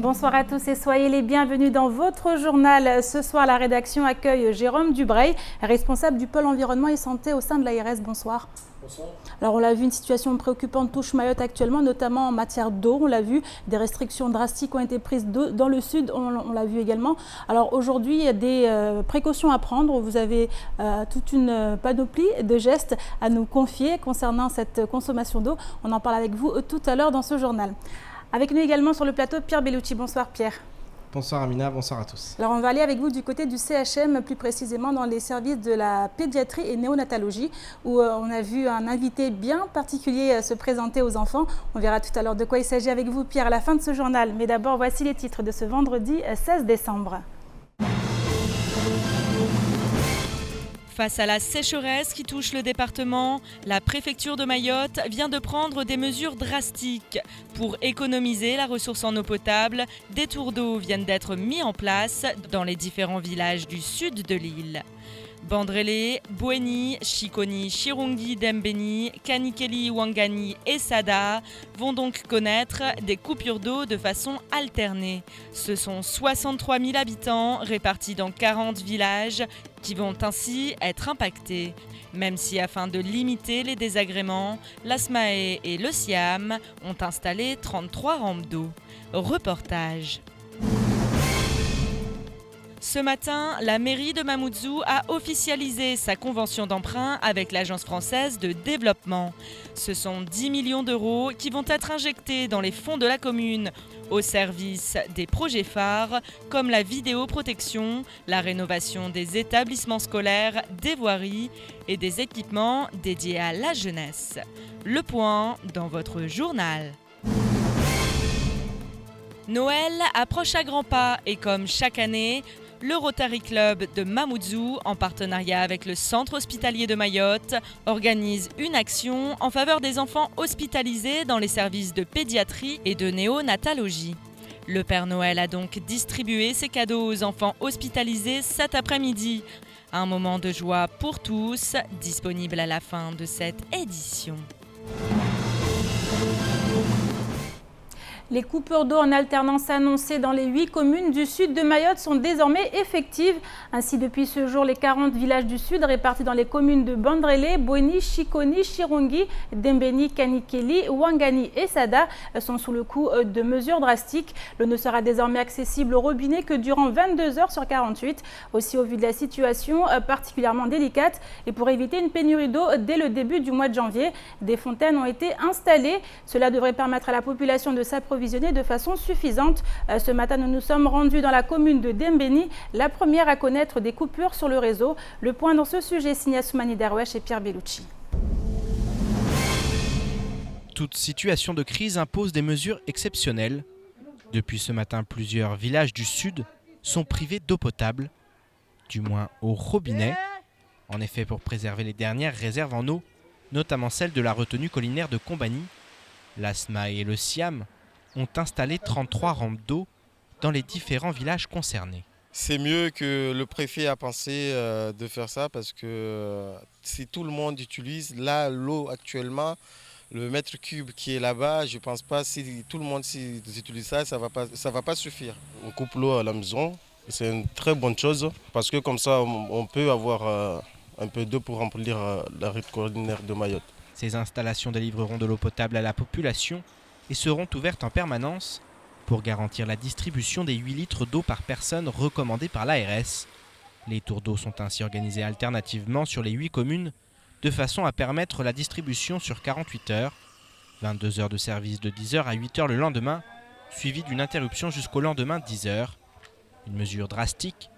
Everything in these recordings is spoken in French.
Bonsoir à tous et soyez les bienvenus dans votre journal. Ce soir, la rédaction accueille Jérôme Dubreuil, responsable du pôle environnement et santé au sein de l'ARS. Bonsoir. Bonsoir. Alors on l'a vu, une situation préoccupante touche Mayotte actuellement, notamment en matière d'eau. On l'a vu, des restrictions drastiques ont été prises dans le sud, on l'a vu également. Alors aujourd'hui, il y a des précautions à prendre. Vous avez toute une panoplie de gestes à nous confier concernant cette consommation d'eau. On en parle avec vous tout à l'heure dans ce journal. Avec nous également sur le plateau, Pierre Bellucci. Bonsoir Pierre. Bonsoir Amina, bonsoir à tous. Alors on va aller avec vous du côté du CHM, plus précisément dans les services de la pédiatrie et néonatologie, où on a vu un invité bien particulier se présenter aux enfants. On verra tout à l'heure de quoi il s'agit avec vous Pierre à la fin de ce journal. Mais d'abord, voici les titres de ce vendredi 16 décembre. Face à la sécheresse qui touche le département, la préfecture de Mayotte vient de prendre des mesures drastiques. Pour économiser la ressource en eau potable, des tours d'eau viennent d'être mis en place dans les différents villages du sud de l'île. Bandrélé, Bouéni, Chikoni, Chirungi, Dembeni, Kanikeli, Wangani et Sada vont donc connaître des coupures d'eau de façon alternée. Ce sont 63 000 habitants répartis dans 40 villages qui vont ainsi être impactés. Même si afin de limiter les désagréments, l'ASMAE et le SIAM ont installé 33 rampes d'eau. Reportage. Ce matin, la mairie de Mamoudzou a officialisé sa convention d'emprunt avec l'Agence française de développement. Ce sont 10 millions d'euros qui vont être injectés dans les fonds de la commune au service des projets phares comme la vidéoprotection, la rénovation des établissements scolaires, des voiries et des équipements dédiés à la jeunesse. Le point dans votre journal. Noël approche à grands pas et comme chaque année, le Rotary Club de Mamoudzou, en partenariat avec le Centre hospitalier de Mayotte, organise une action en faveur des enfants hospitalisés dans les services de pédiatrie et de néonatologie. Le Père Noël a donc distribué ses cadeaux aux enfants hospitalisés cet après-midi. Un moment de joie pour tous, disponible à la fin de cette édition. Les coupures d'eau en alternance annoncées dans les 8 communes du sud de Mayotte sont désormais effectives. Ainsi, depuis ce jour, les 40 villages du sud répartis dans les communes de Bandrélé, Bouéni, Chikoni, Chirungi, Dembeni, Kanikeli, Wangani et Sada sont sous le coup de mesures drastiques. L'eau ne sera désormais accessible au robinet que durant 22 heures sur 48. Aussi, au vu de la situation particulièrement délicate et pour éviter une pénurie d'eau dès le début du mois de janvier, des fontaines ont été installées. Cela devrait permettre à la population de s'approvisionner de façon suffisante. Ce matin, nous nous sommes rendus dans la commune de Dembeni, la première à connaître des coupures sur le réseau. Le point dans ce sujet signé Soumani Darwesh et Pierre Bellucci. Toute situation de crise impose des mesures exceptionnelles. Depuis ce matin, plusieurs villages du sud sont privés d'eau potable, du moins au robinet. En effet, pour préserver les dernières réserves en eau, notamment celle de la retenue collinaire de Combani, l'ASMA et le SIAM ont installé 33 rampes d'eau dans les différents villages concernés. C'est mieux que le préfet a pensé de faire ça parce que si tout le monde utilise, là l'eau actuellement, le mètre cube qui est là-bas, je ne pense pas si tout le monde utilise ça, ça va pas suffire. On coupe l'eau à la maison, c'est une très bonne chose parce que comme ça on peut avoir un peu d'eau pour remplir la route collinaire de Mayotte. Ces installations délivreront de l'eau potable à la population et seront ouvertes en permanence pour garantir la distribution des 8 litres d'eau par personne recommandés par l'ARS. Les tours d'eau sont ainsi organisés alternativement sur les 8 communes de façon à permettre la distribution sur 48 heures, 22 heures de service de 10 heures à 8 heures le lendemain, suivi d'une interruption jusqu'au lendemain 10 heures. Une mesure drastique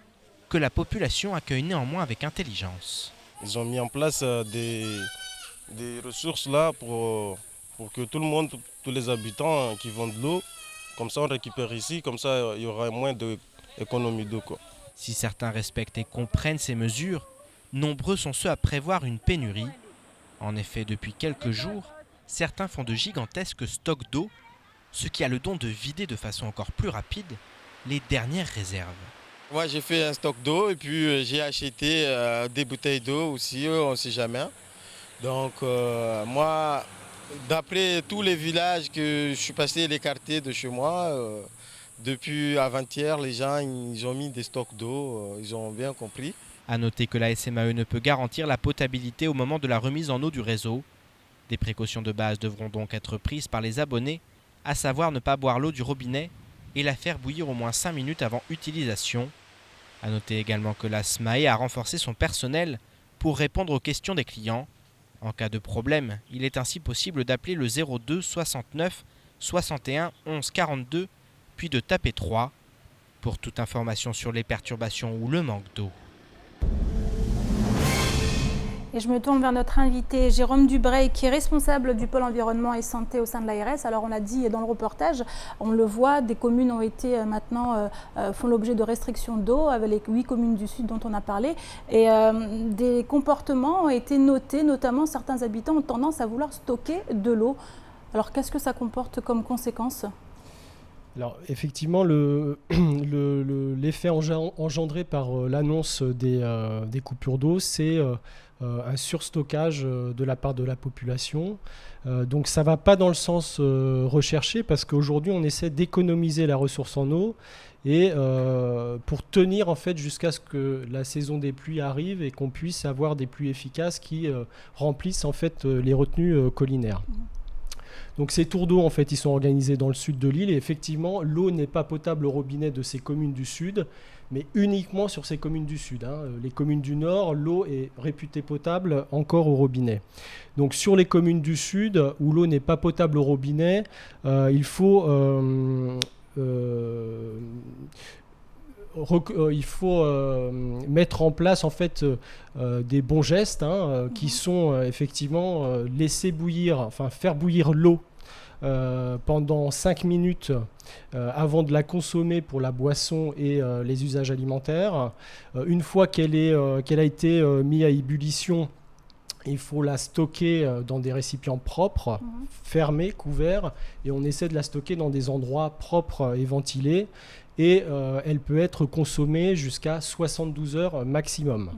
que la population accueille néanmoins avec intelligence. Ils ont mis en place des ressources là pour que tout le monde, tous les habitants qui vendent de l'eau, comme ça on récupère ici, comme ça il y aura moins d'économie d'eau. Si certains respectent et comprennent ces mesures, nombreux sont ceux à prévoir une pénurie. En effet, depuis quelques jours, certains font de gigantesques stocks d'eau, ce qui a le don de vider de façon encore plus rapide les dernières réserves. Moi j'ai fait un stock d'eau et puis j'ai acheté des bouteilles d'eau aussi, on ne sait jamais. Donc moi, d'après tous les villages que je suis passé, les quartiers de chez moi, Depuis avant-hier, les gens ils ont mis des stocks d'eau, ils ont bien compris. A noter que la SMAE ne peut garantir la potabilité au moment de la remise en eau du réseau. Des précautions de base devront donc être prises par les abonnés, à savoir ne pas boire l'eau du robinet et la faire bouillir au moins 5 minutes avant utilisation. A noter également que la SMAE a renforcé son personnel pour répondre aux questions des clients. En cas de problème, il est ainsi possible d'appeler le 02 69 61 11 42 puis de taper 3 pour toute information sur les perturbations ou le manque d'eau. Et je me tourne vers notre invité Jérôme Dubreuil, qui est responsable du pôle environnement et santé au sein de l'ARS. Alors on l'a dit dans le reportage, on le voit, des communes ont été maintenant font l'objet de restrictions d'eau, avec les 8 communes du Sud dont on a parlé. Et des comportements ont été notés, notamment certains habitants ont tendance à vouloir stocker de l'eau. Alors qu'est-ce que ça comporte comme conséquence ? Alors effectivement, l'effet engendré par l'annonce des coupures d'eau, c'est un surstockage de la part de la population. Donc ça ne va pas dans le sens recherché, parce qu'aujourd'hui on essaie d'économiser la ressource en eau et pour tenir en fait jusqu'à ce que la saison des pluies arrive et qu'on puisse avoir des pluies efficaces qui remplissent en fait les retenues collinaires. Donc ces tours d'eau, en fait, ils sont organisés dans le sud de l'île et effectivement, l'eau n'est pas potable au robinet de ces communes du sud, mais uniquement sur ces communes du sud. Les communes du nord, l'eau est réputée potable encore au robinet. Donc sur les communes du sud, où l'eau n'est pas potable au robinet, il faut mettre en place en fait des bons gestes qui sont effectivement laisser bouillir, enfin faire bouillir l'eau pendant 5 minutes avant de la consommer pour la boisson et les usages alimentaires. Une fois qu'elle a été mise à ébullition, il faut la stocker dans des récipients propres, fermés, couverts, et on essaie de la stocker dans des endroits propres et ventilés. Et elle peut être consommée jusqu'à 72 heures maximum.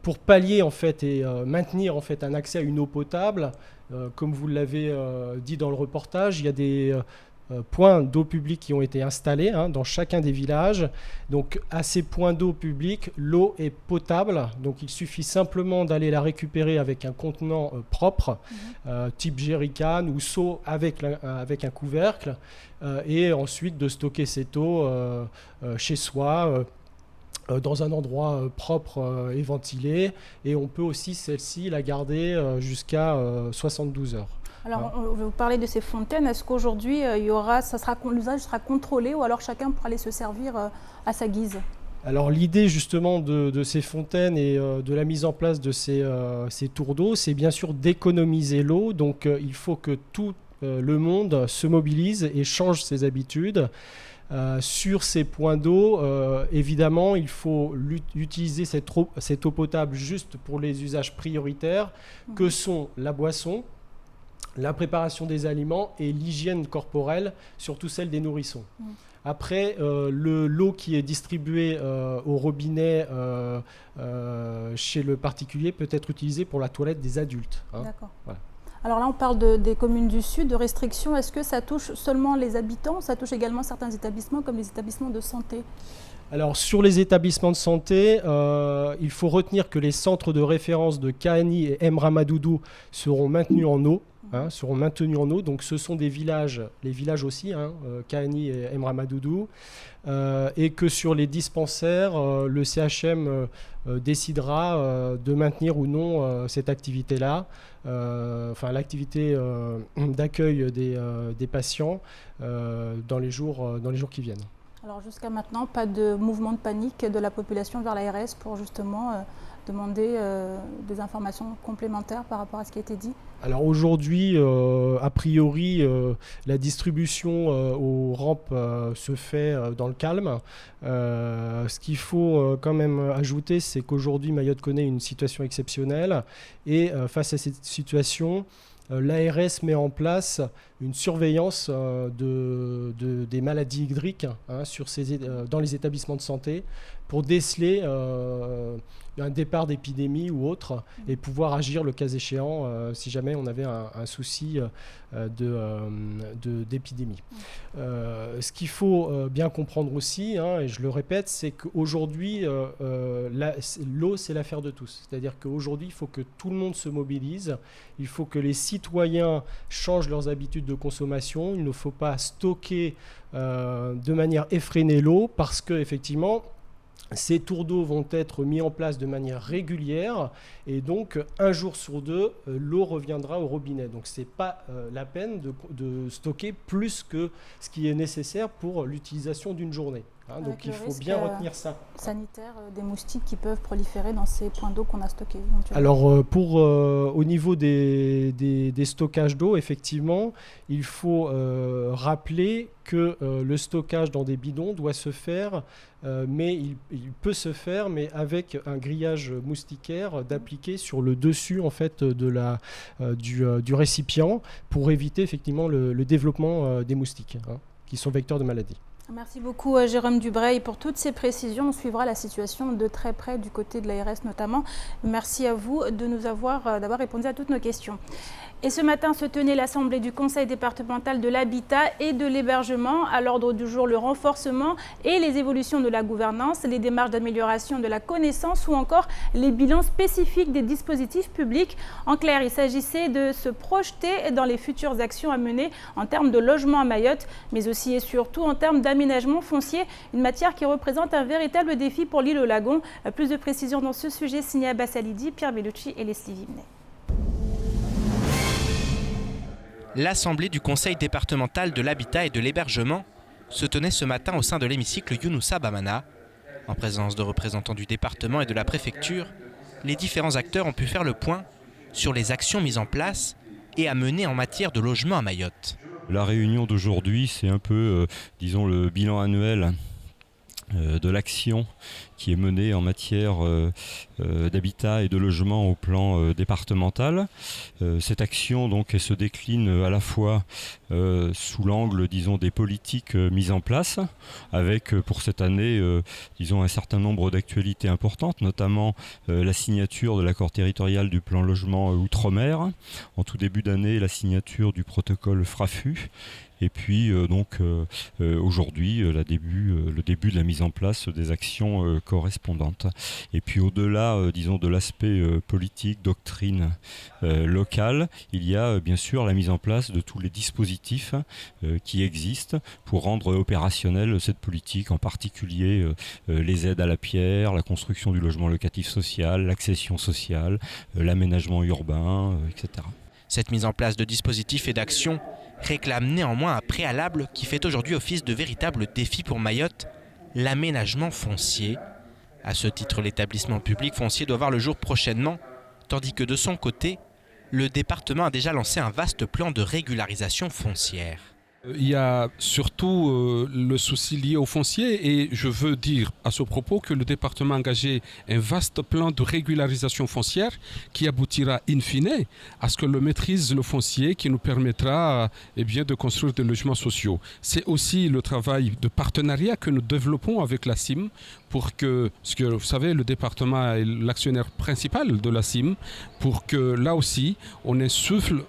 Pour pallier en fait et maintenir en fait un accès à une eau potable, comme vous l'avez dit dans le reportage, il y a des points d'eau publique qui ont été installés dans chacun des villages. Donc à ces points d'eau publics, l'eau est potable, donc il suffit simplement d'aller la récupérer avec un contenant propre, type jerrycan ou seau avec un couvercle, et ensuite de stocker cette eau chez soi, dans un endroit propre et ventilé, et on peut aussi celle-ci la garder jusqu'à 72 heures. Alors, on va vous parler de ces fontaines. Est-ce qu'aujourd'hui, l'usage sera contrôlé ou alors chacun pourra aller se servir à sa guise ? Alors, l'idée justement de ces fontaines et de la mise en place de ces tours d'eau, c'est bien sûr d'économiser l'eau. Donc, il faut que tout le monde se mobilise et change ses habitudes. Sur ces points d'eau, évidemment, il faut utiliser cette eau potable juste pour les usages prioritaires, que sont la boisson, la préparation des aliments et l'hygiène corporelle, surtout celle des nourrissons. Après, l'eau qui est distribuée au robinet chez le particulier peut être utilisée pour la toilette des adultes. D'accord. Voilà. Alors là, on parle des communes du Sud, de restrictions. Est-ce que ça touche seulement les habitants ou ça touche également certains établissements comme les établissements de santé ? Alors sur les établissements de santé, il faut retenir que les centres de référence de Kahani et Emramadoudou seront maintenus en eau. Donc ce sont des villages, les villages aussi, Kahani et Emramadoudou, et que sur les dispensaires, le CHM décidera de maintenir ou non cette activité-là, l'activité d'accueil des patients dans les jours qui viennent. Alors jusqu'à maintenant, pas de mouvement de panique de la population vers l'ARS pour justement demander des informations complémentaires par rapport à ce qui a été dit ? Alors aujourd'hui, a priori, la distribution aux rampes se fait dans le calme. Ce qu'il faut quand même ajouter, c'est qu'aujourd'hui, Mayotte connaît une situation exceptionnelle et face à cette situation, l'ARS met en place une surveillance des maladies hydriques dans les établissements de santé pour déceler un départ d'épidémie ou autre et pouvoir agir le cas échéant si jamais on avait un souci d'épidémie. Ce qu'il faut bien comprendre aussi, et je le répète, c'est qu'aujourd'hui, l'eau, c'est l'affaire de tous. C'est-à-dire qu'aujourd'hui, il faut que tout le monde se mobilise, il faut que les citoyens changent leurs habitudes de consommation, il ne faut pas stocker de manière effrénée l'eau parce qu'effectivement, ces tours d'eau vont être mis en place de manière régulière et donc un jour sur deux, l'eau reviendra au robinet. Donc ce n'est pas la peine de stocker plus que ce qui est nécessaire pour l'utilisation d'une journée. Donc il faut bien retenir ça. Sanitaire des moustiques qui peuvent proliférer dans ces points d'eau qu'on a stockés. Alors au niveau des stockages d'eau, effectivement, il faut rappeler que le stockage dans des bidons doit se faire, mais il peut se faire, mais avec un grillage moustiquaire d'appliquer sur le dessus en fait du récipient pour éviter effectivement le développement des moustiques qui sont vecteurs de maladies. Merci beaucoup Jérôme Dubreuil pour toutes ces précisions. On suivra la situation de très près du côté de l'ARS notamment. Merci à vous de nous d'avoir répondu à toutes nos questions. Et ce matin se tenait l'Assemblée du Conseil départemental de l'habitat et de l'hébergement. À l'ordre du jour, le renforcement et les évolutions de la gouvernance, les démarches d'amélioration de la connaissance ou encore les bilans spécifiques des dispositifs publics. En clair, il s'agissait de se projeter dans les futures actions à mener en termes de logement à Mayotte, mais aussi et surtout en termes d'aménagement foncier, une matière qui représente un véritable défi pour l'île aux Lagons. Plus de précisions dans ce sujet, signé Abbas Alidi, Pierre Bellucci et Leslie Vimnet. L'Assemblée du Conseil départemental de l'habitat et de l'hébergement se tenait ce matin au sein de l'hémicycle Younoussa Bamana. En présence de représentants du département et de la préfecture, les différents acteurs ont pu faire le point sur les actions mises en place et à mener en matière de logement à Mayotte. La réunion d'aujourd'hui, c'est un peu, disons, le bilan annuel de l'action qui est menée en matière d'habitat et de logement au plan départemental. Cette action donc elle se décline à la fois sous l'angle disons des politiques mises en place avec pour cette année disons un certain nombre d'actualités importantes, notamment la signature de l'accord territorial du plan logement outre-mer, en tout début d'année la signature du protocole FRAFU. Et puis aujourd'hui, le début de la mise en place des actions correspondantes. Et puis au-delà, disons, de l'aspect politique, doctrine locale, il y a bien sûr la mise en place de tous les dispositifs qui existent pour rendre opérationnelle cette politique, en particulier les aides à la pierre, la construction du logement locatif social, l'accession sociale, l'aménagement urbain, etc. Cette mise en place de dispositifs et d'actions réclame néanmoins un préalable qui fait aujourd'hui office de véritable défi pour Mayotte, l'aménagement foncier. À ce titre, l'établissement public foncier doit voir le jour prochainement, tandis que de son côté, le département a déjà lancé un vaste plan de régularisation foncière. Il y a surtout le souci lié au foncier et je veux dire à ce propos que le département a engagé un vaste plan de régularisation foncière qui aboutira in fine à ce que l'on maîtrise le foncier qui nous permettra de construire des logements sociaux. C'est aussi le travail de partenariat que nous développons avec la CIM pour que, parce que vous savez, le département est l'actionnaire principal de la CIM, pour que là aussi on insuffle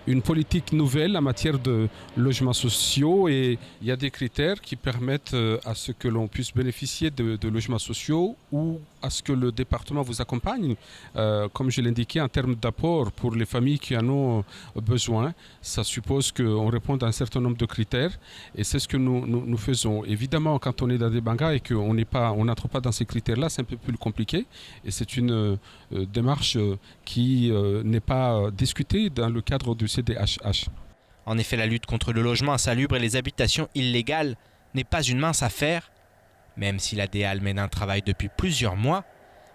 une politique nouvelle en matière de logements sociaux et il y a des critères qui permettent à ce que l'on puisse bénéficier de logements sociaux ou à ce que le département vous accompagne, comme je l'indiquais, en termes d'apport pour les familles qui en ont besoin. Ça suppose qu'on réponde à un certain nombre de critères et c'est ce que nous faisons. Évidemment, quand on est dans des bangas et qu'on n'entre pas dans ces critères-là, c'est un peu plus compliqué et c'est une démarche qui n'est pas discutée dans le cadre du CDHH. En effet, la lutte contre le logement insalubre et les habitations illégales n'est pas une mince affaire, même si la DEAL mène un travail depuis plusieurs mois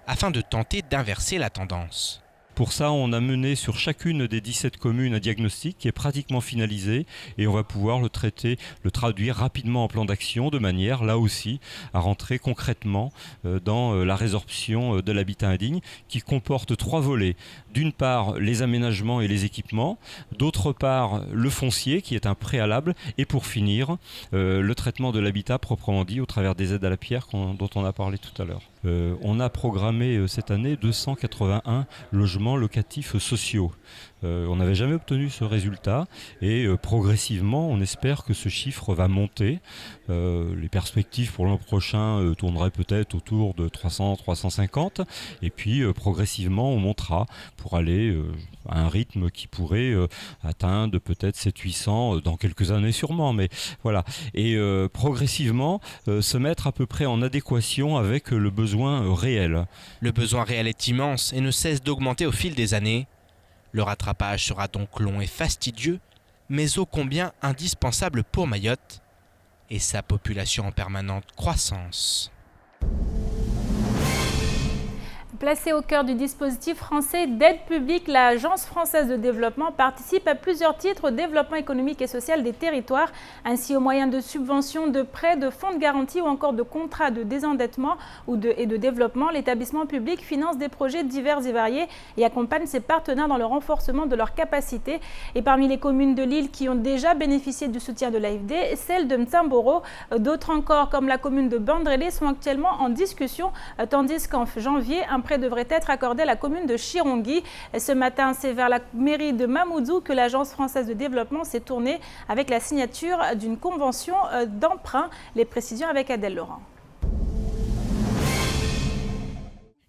afin de tenter d'inverser la tendance. Pour ça, on a mené sur chacune des 17 communes un diagnostic qui est pratiquement finalisé et on va pouvoir le traduire rapidement en plan d'action de manière, là aussi, à rentrer concrètement dans la résorption de l'habitat indigne qui comporte 3 volets. D'une part, les aménagements et les équipements, d'autre part, le foncier qui est un préalable et pour finir, le traitement de l'habitat proprement dit au travers des aides à la pierre dont on a parlé tout à l'heure. On a programmé cette année 281 logements locatifs sociaux. On n'avait jamais obtenu ce résultat et progressivement on espère que ce chiffre va monter. Les perspectives pour l'an prochain tourneraient peut-être autour de 300-350 et puis progressivement on montera pour aller à un rythme qui pourrait atteindre peut-être 700-800 dans quelques années sûrement, mais voilà. Et progressivement se mettre à peu près en adéquation avec le besoin réel. Le besoin réel est immense et ne cesse d'augmenter au fil des années. Le rattrapage sera donc long et fastidieux, mais ô combien indispensable pour Mayotte et sa population en permanente croissance. Placée au cœur du dispositif français d'aide publique, l'Agence française de développement participe à plusieurs titres au développement économique et social des territoires, ainsi au moyen de subventions, de prêts, de fonds de garantie ou encore de contrats de désendettement et de développement. L'établissement public finance des projets divers et variés et accompagne ses partenaires dans le renforcement de leurs capacités. Et parmi les communes de l'île qui ont déjà bénéficié du soutien de l'AFD, celle de Mtsamboro, d'autres encore comme la commune de Bandrélé sont actuellement en discussion, tandis qu'en janvier, un prêt devrait être accordé à la commune de Chirongui. Ce matin, c'est vers la mairie de Mamoudzou que l'Agence française de développement s'est tournée avec la signature d'une convention d'emprunt. Les précisions avec Adèle Laurent.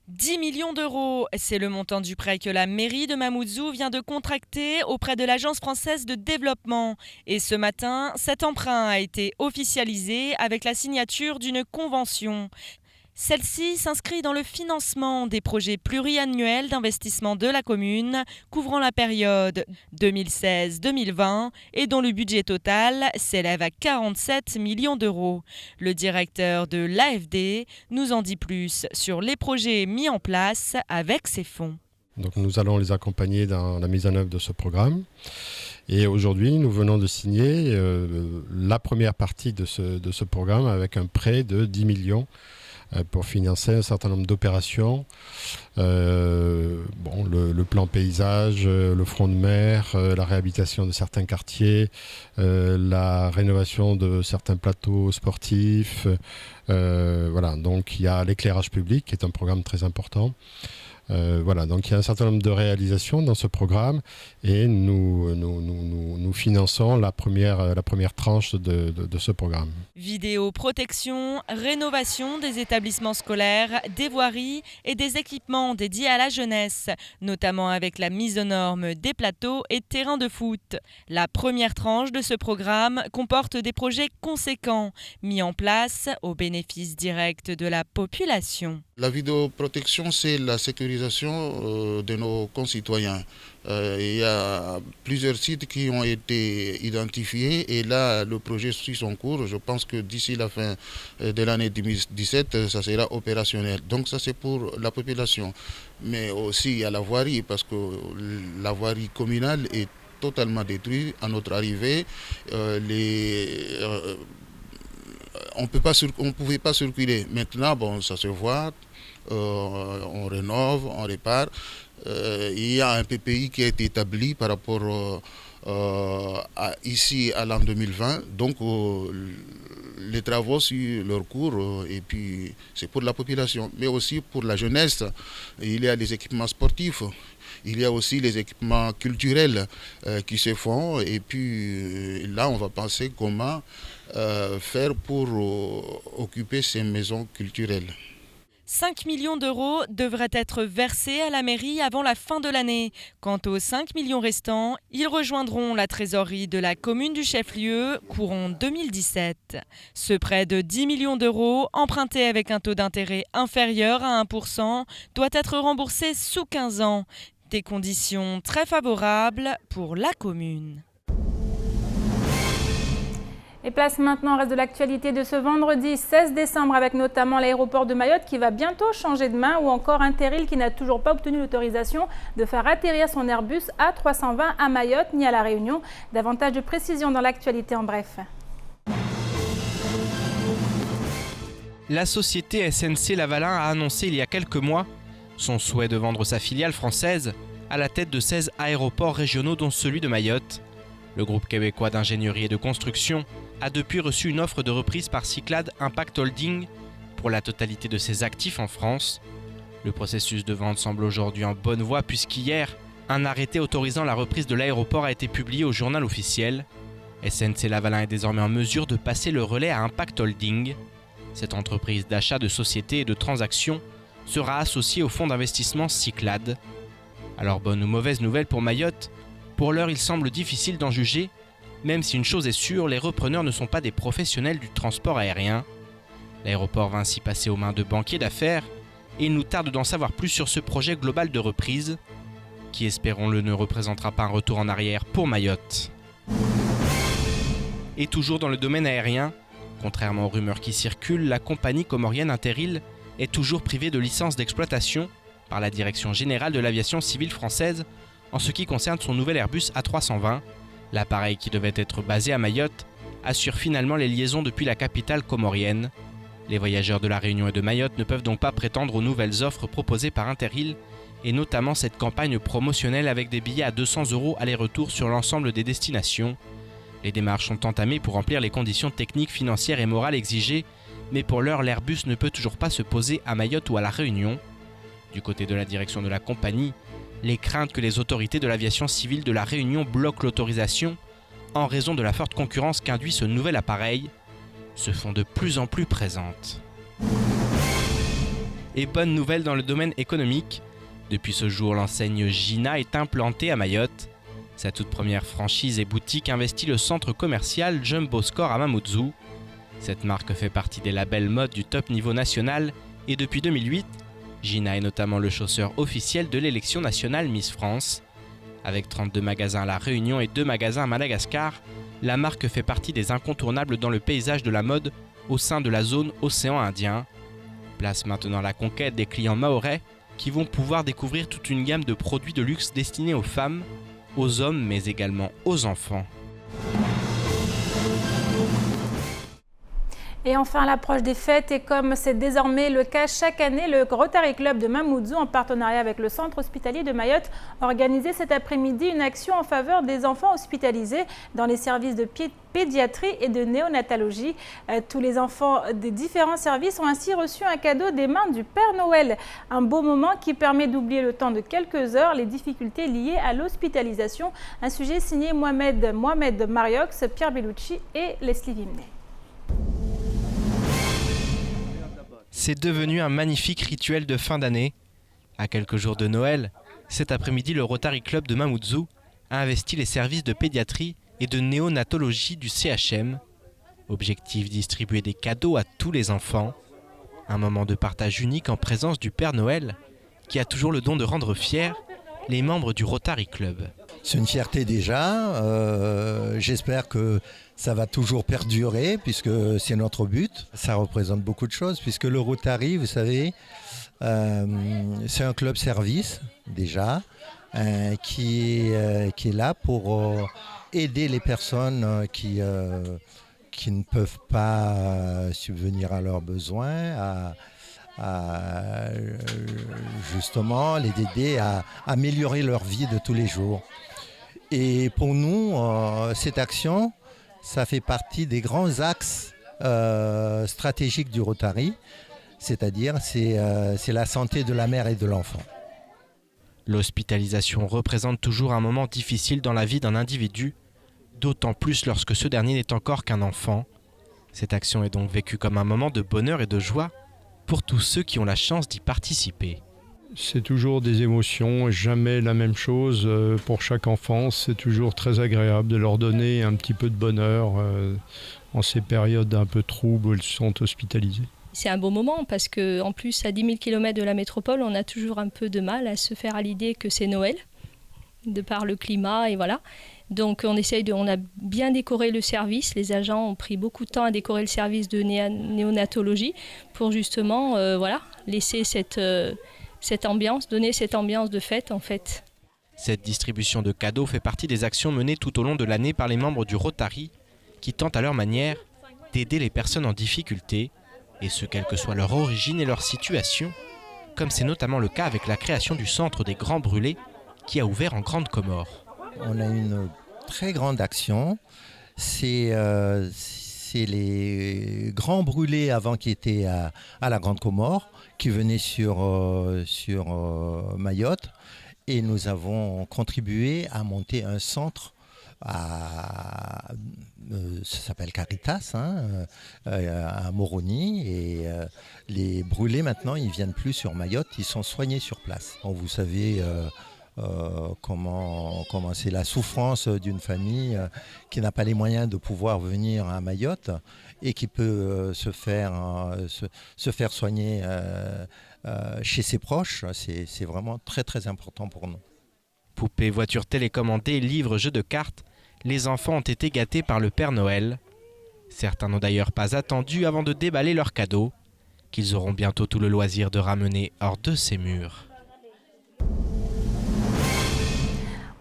10 millions d'euros, c'est le montant du prêt que la mairie de Mamoudzou vient de contracter auprès de l'Agence française de développement. Et ce matin, cet emprunt a été officialisé avec la signature d'une convention. Celle-ci s'inscrit dans le financement des projets pluriannuels d'investissement de la commune, couvrant la période 2016-2020 et dont le budget total s'élève à 47 millions d'euros. Le directeur de l'AFD nous en dit plus sur les projets mis en place avec ces fonds. Donc nous allons les accompagner dans la mise en œuvre de ce programme. Et aujourd'hui, nous venons de signer la première partie de ce programme avec un prêt de 10 millions pour financer un certain nombre d'opérations. Le plan paysage, le front de mer, la réhabilitation de certains quartiers, la rénovation de certains plateaux sportifs. Donc il y a l'éclairage public qui est un programme très important. Donc il y a un certain nombre de réalisations dans ce programme et nous finançons la première tranche de ce programme. Vidéoprotection, rénovation des établissements scolaires, des voiries et des équipements dédiés à la jeunesse, notamment avec la mise aux normes des plateaux et terrains de foot. La première tranche de ce programme comporte des projets conséquents mis en place au bénéfice direct de la population. La vidéoprotection, c'est la sécurisation de nos concitoyens. Il y a plusieurs sites qui ont été identifiés et là, le projet suit son cours. Je pense que d'ici la fin de l'année 2017, ça sera opérationnel. Donc ça, c'est pour la population. Mais aussi, il y a la voirie, parce que la voirie communale est totalement détruite à notre arrivée. On ne pouvait pas circuler. Maintenant, ça se voit. On rénove, on répare. Il y a un PPI qui a été établi par rapport ici à l'an 2020. Donc les travaux suivent leur cours et puis c'est pour la population, mais aussi pour la jeunesse. Il y a des équipements sportifs. Il y a aussi les équipements culturels qui se font et puis là on va penser comment faire pour occuper ces maisons culturelles. 5 millions d'euros devraient être versés à la mairie avant la fin de l'année. Quant aux 5 millions restants, ils rejoindront la trésorerie de la commune du chef-lieu courant 2017. Ce prêt de 10 millions d'euros, emprunté avec un taux d'intérêt inférieur à 1%, doit être remboursé sous 15 ans. Des conditions très favorables pour la commune. Et place maintenant au reste de l'actualité de ce vendredi 16 décembre avec notamment l'aéroport de Mayotte qui va bientôt changer de main ou encore Interil qui n'a toujours pas obtenu l'autorisation de faire atterrir son Airbus A320 à Mayotte ni à La Réunion. Davantage de précisions dans l'actualité en bref. La société SNC-Lavalin a annoncé il y a quelques mois son souhait de vendre sa filiale française à la tête de 16 aéroports régionaux dont celui de Mayotte. Le groupe québécois d'ingénierie et de construction a depuis reçu une offre de reprise par Cyclades Impact Holding pour la totalité de ses actifs en France. Le processus de vente semble aujourd'hui en bonne voie puisqu'hier, un arrêté autorisant la reprise de l'aéroport a été publié au journal officiel. SNC-Lavalin est désormais en mesure de passer le relais à Impact Holding. Cette entreprise d'achat de sociétés et de transactions sera associée au fonds d'investissement Cyclades. Alors bonne ou mauvaise nouvelle pour Mayotte, pour l'heure il semble difficile d'en juger, même si une chose est sûre, les repreneurs ne sont pas des professionnels du transport aérien. L'aéroport va ainsi passer aux mains de banquiers d'affaires, et il nous tarde d'en savoir plus sur ce projet global de reprise, qui espérons-le ne représentera pas un retour en arrière pour Mayotte. Et toujours dans le domaine aérien, contrairement aux rumeurs qui circulent, la compagnie comorienne Interil est toujours privée de licence d'exploitation par la Direction générale de l'aviation civile française en ce qui concerne son nouvel Airbus A320. L'appareil qui devait être basé à Mayotte assure finalement les liaisons depuis la capitale comorienne. Les voyageurs de La Réunion et de Mayotte ne peuvent donc pas prétendre aux nouvelles offres proposées par Interil et notamment cette campagne promotionnelle avec des billets à 200 € aller-retour sur l'ensemble des destinations. Les démarches sont entamées pour remplir les conditions techniques, financières et morales exigées, mais pour l'heure, l'Airbus ne peut toujours pas se poser à Mayotte ou à La Réunion. Du côté de la direction de la compagnie, les craintes que les autorités de l'aviation civile de La Réunion bloquent l'autorisation en raison de la forte concurrence qu'induit ce nouvel appareil se font de plus en plus présentes. Et bonne nouvelle dans le domaine économique, depuis ce jour, l'enseigne Gina est implantée à Mayotte. Sa toute première franchise et boutique investit le centre commercial Jumbo Score à Mamoudzou. Cette marque fait partie des labels mode du top niveau national et depuis 2008, Gina est notamment le chausseur officiel de l'élection nationale Miss France. Avec 32 magasins à La Réunion et 2 magasins à Madagascar, la marque fait partie des incontournables dans le paysage de la mode au sein de la zone Océan Indien. Place maintenant la conquête des clients mahorais qui vont pouvoir découvrir toute une gamme de produits de luxe destinés aux femmes, aux hommes mais également aux enfants. Et enfin, à l'approche des fêtes, et comme c'est désormais le cas chaque année, le Rotary Club de Mamoudzou, en partenariat avec le centre hospitalier de Mayotte, a organisé cet après-midi une action en faveur des enfants hospitalisés dans les services de pédiatrie et de néonatologie. Tous les enfants des différents services ont ainsi reçu un cadeau des mains du Père Noël. Un beau moment qui permet d'oublier le temps de quelques heures les difficultés liées à l'hospitalisation. Un sujet signé Mohamed Mariox, Pierre Bellucci et Leslie Vimney. C'est devenu un magnifique rituel de fin d'année. À quelques jours de Noël, cet après-midi, le Rotary Club de Mamoudzou a investi les services de pédiatrie et de néonatologie du CHM. Objectif, distribuer des cadeaux à tous les enfants. Un moment de partage unique en présence du Père Noël, qui a toujours le don de rendre fiers les membres du Rotary Club. C'est une fierté déjà, j'espère que ça va toujours perdurer puisque c'est notre but. Ça représente beaucoup de choses puisque le Rotary, vous savez, c'est un club service déjà qui est là pour aider les personnes qui ne peuvent pas subvenir à leurs besoins, à justement les aider à améliorer leur vie de tous les jours. Et pour nous, cette action, ça fait partie des grands axes stratégiques du Rotary, c'est-à-dire c'est la santé de la mère et de l'enfant. L'hospitalisation représente toujours un moment difficile dans la vie d'un individu, d'autant plus lorsque ce dernier n'est encore qu'un enfant. Cette action est donc vécue comme un moment de bonheur et de joie pour tous ceux qui ont la chance d'y participer. C'est toujours des émotions, jamais la même chose pour chaque enfant. C'est toujours très agréable de leur donner un petit peu de bonheur en ces périodes un peu troubles où ils sont hospitalisés. C'est un beau moment parce qu'en plus, à 10 000 km de la métropole, on a toujours un peu de mal à se faire à l'idée que c'est Noël, de par le climat et voilà. Donc on a bien décoré le service. Les agents ont pris beaucoup de temps à décorer le service de néonatologie pour justement laisser cette ambiance, donner cette ambiance de fête en fait. Cette distribution de cadeaux fait partie des actions menées tout au long de l'année par les membres du Rotary qui tentent à leur manière d'aider les personnes en difficulté, et ce quelle que soit leur origine et leur situation, comme c'est notamment le cas avec la création du Centre des Grands Brûlés qui a ouvert en Grande Comore. On a une très grande action, c'est les Grands Brûlés avant qui étaient à la Grande Comore, qui venaient sur Mayotte, et nous avons contribué à monter un centre ça s'appelle Caritas, à Moroni, et les brûlés maintenant ils viennent plus sur Mayotte, ils sont soignés sur place. Donc, vous savez comment c'est la souffrance d'une famille qui n'a pas les moyens de pouvoir venir à Mayotte et qui peut se faire soigner chez ses proches. C'est vraiment très très important pour nous. Poupées, voitures télécommandées, livres, jeux de cartes, les enfants ont été gâtés par le Père Noël. Certains n'ont d'ailleurs pas attendu avant de déballer leurs cadeaux, qu'ils auront bientôt tout le loisir de ramener hors de ces murs.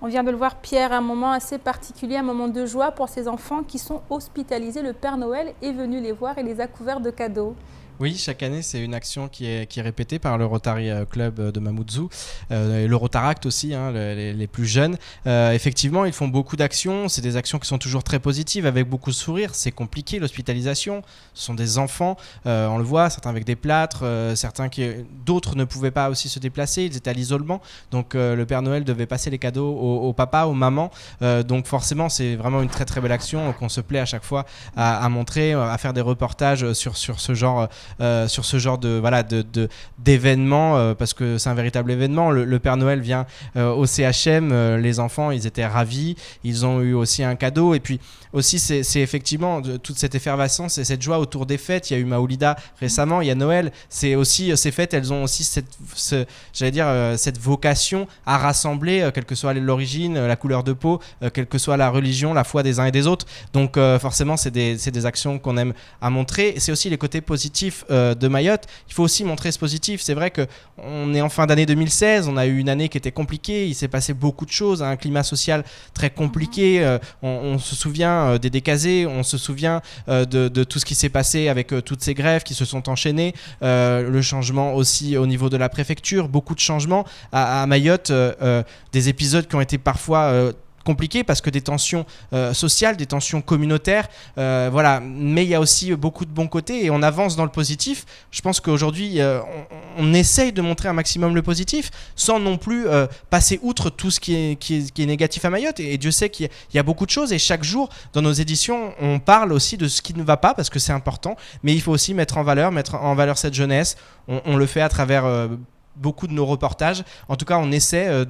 On vient de le voir, Pierre, un moment assez particulier, un moment de joie pour ces enfants qui sont hospitalisés. Le Père Noël est venu les voir et les a couverts de cadeaux. Oui, chaque année, c'est une action qui est répétée par le Rotary Club de Mamoudzou, et le Rotaract aussi, les plus jeunes. Effectivement, ils font beaucoup d'actions. C'est des actions qui sont toujours très positives, avec beaucoup de sourires. C'est compliqué, l'hospitalisation. Ce sont des enfants, on le voit, certains avec des plâtres, d'autres ne pouvaient pas aussi se déplacer. Ils étaient à l'isolement. Donc, le Père Noël devait passer les cadeaux au papa, aux mamans. Donc, forcément, c'est vraiment une très, très belle action qu'on se plaît à chaque fois à montrer, à faire des reportages sur ce genre d'événements, parce que c'est un véritable événement. Le Père Noël vient au CHM, les enfants ils étaient ravis, ils ont eu aussi un cadeau, et puis aussi c'est effectivement toute cette effervescence et cette joie autour des fêtes. Il y a eu Maoulida récemment, il y a Noël, c'est aussi ces fêtes, elles ont aussi cette vocation à rassembler, quelle que soit l'origine, la couleur de peau, quelle que soit la religion, la foi des uns et des autres. Donc forcément c'est des actions qu'on aime à montrer. C'est aussi les côtés positifs de Mayotte. Il faut aussi montrer ce positif. C'est vrai qu'on est en fin d'année 2016, on a eu une année qui était compliquée, il s'est passé beaucoup de choses, un climat social très compliqué. On se souvient des décasés, on se souvient de tout ce qui s'est passé avec toutes ces grèves qui se sont enchaînées, le changement aussi au niveau de la préfecture, beaucoup de changements à Mayotte, des épisodes qui ont été parfois compliqué parce que des tensions sociales, des tensions communautaires, mais il y a aussi beaucoup de bons côtés et on avance dans le positif. Je pense qu'aujourd'hui on essaye de montrer un maximum le positif sans non plus passer outre tout ce qui est négatif à Mayotte, et Dieu sait qu'il y a beaucoup de choses, et chaque jour dans nos éditions on parle aussi de ce qui ne va pas parce que c'est important, mais il faut aussi mettre en valeur cette jeunesse. On le fait à travers beaucoup de nos reportages. En tout cas, on essaie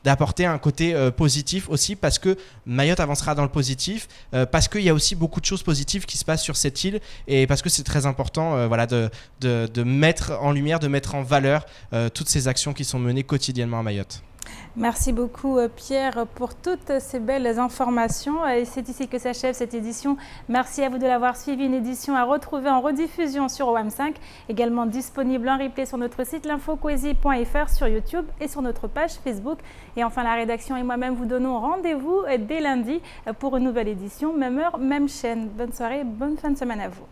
d'apporter un côté positif aussi, parce que Mayotte avancera dans le positif, parce qu'il y a aussi beaucoup de choses positives qui se passent sur cette île, et parce que c'est très important de mettre en lumière, de mettre en valeur toutes ces actions qui sont menées quotidiennement à Mayotte. Merci beaucoup Pierre pour toutes ces belles informations. Et c'est ici que s'achève cette édition. Merci à vous de l'avoir suivi. Une édition à retrouver en rediffusion sur OM5, également disponible en replay sur notre site l'infocoésie.fr, sur YouTube et sur notre page Facebook. Et enfin, la rédaction et moi-même vous donnons rendez-vous dès lundi pour une nouvelle édition, même heure, même chaîne. Bonne soirée, bonne fin de semaine à vous.